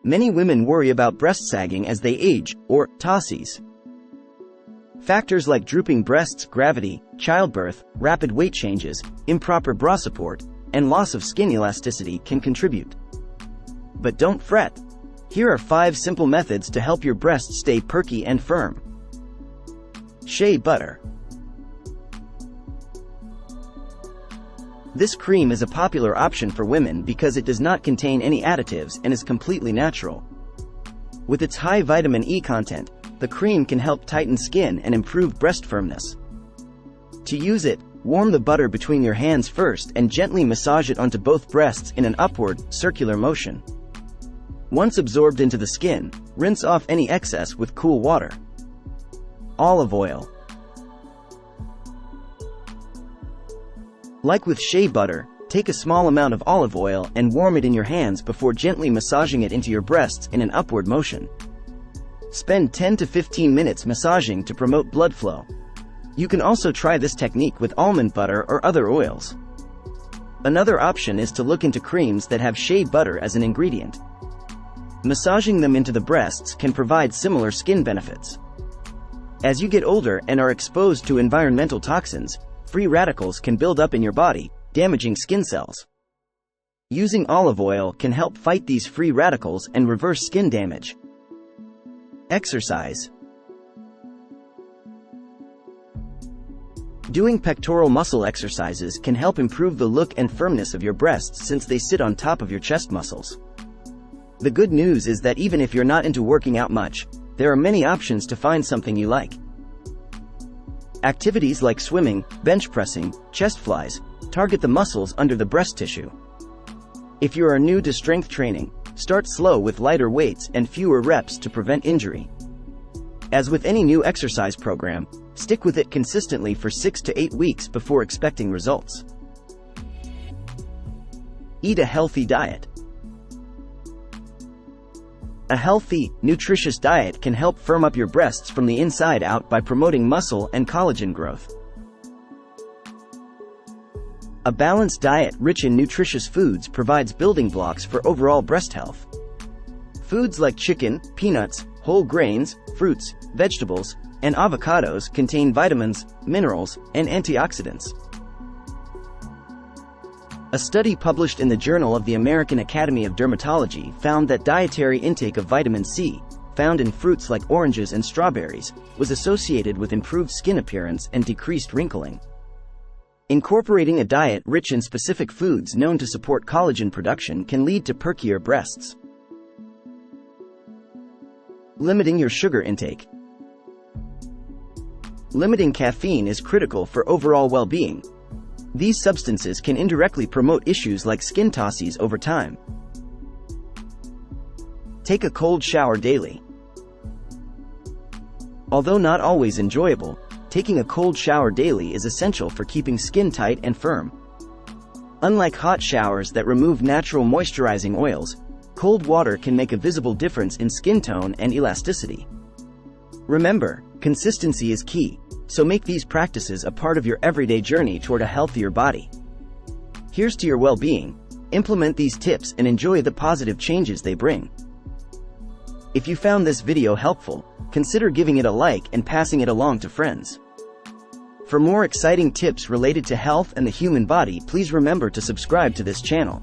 Many women worry about breast sagging as they age, or tossies. Factors like drooping breasts, gravity, childbirth, rapid weight changes, improper bra support, and loss of skin elasticity can contribute. But don't fret. Here are 5 simple methods to help your breasts stay perky and firm. Shea butter. This cream is a popular option for women because it does not contain any additives and is completely natural. With its high vitamin E content, the cream can help tighten skin and improve breast firmness. To use it, warm the butter between your hands first and gently massage it onto both breasts in an upward, circular motion. Once absorbed into the skin, rinse off any excess with cool water. Olive oil. Like with shea butter, take a small amount of olive oil and warm it in your hands before gently massaging it into your breasts in an upward motion. Spend 10 to 15 minutes massaging to promote blood flow. You can also try this technique with almond butter or other oils. Another option is to look into creams that have shea butter as an ingredient. Massaging them into the breasts can provide similar skin benefits. As you get older and are exposed to environmental toxins, free radicals can build up in your body, damaging skin cells. Using olive oil can help fight these free radicals and reverse skin damage. Exercise. Doing pectoral muscle exercises can help improve the look and firmness of your breasts since they sit on top of your chest muscles. The good news is that even if you're not into working out much, there are many options to find something you like. Activities like swimming, bench pressing, chest flies, target the muscles under the breast tissue. If you are new to strength training, start slow with lighter weights and fewer reps to prevent injury. As with any new exercise program, stick with it consistently for 6 to 8 weeks before expecting results. Eat a healthy diet. A healthy, nutritious diet can help firm up your breasts from the inside out by promoting muscle and collagen growth. A balanced diet rich in nutritious foods provides building blocks for overall breast health. Foods like chicken, peanuts, whole grains, fruits, vegetables, and avocados contain vitamins, minerals, and antioxidants. A study published in the Journal of the American Academy of Dermatology found that dietary intake of vitamin C, found in fruits like oranges and strawberries, was associated with improved skin appearance and decreased wrinkling. Incorporating a diet rich in specific foods known to support collagen production can lead to perkier breasts. Limiting your sugar intake. Limiting caffeine is critical for overall well-being. These substances can indirectly promote issues like skin tossies over time. Take a cold shower daily. Although not always enjoyable, taking a cold shower daily is essential for keeping skin tight and firm. Unlike hot showers that remove natural moisturizing oils, cold water can make a visible difference in skin tone and elasticity. Remember, consistency is key, so make these practices a part of your everyday journey toward a healthier body. Here's to your well-being. Implement these tips and enjoy the positive changes they bring. If you found this video helpful, consider giving it a like and passing it along to friends. For more exciting tips related to health and the human body, please remember to subscribe to this channel.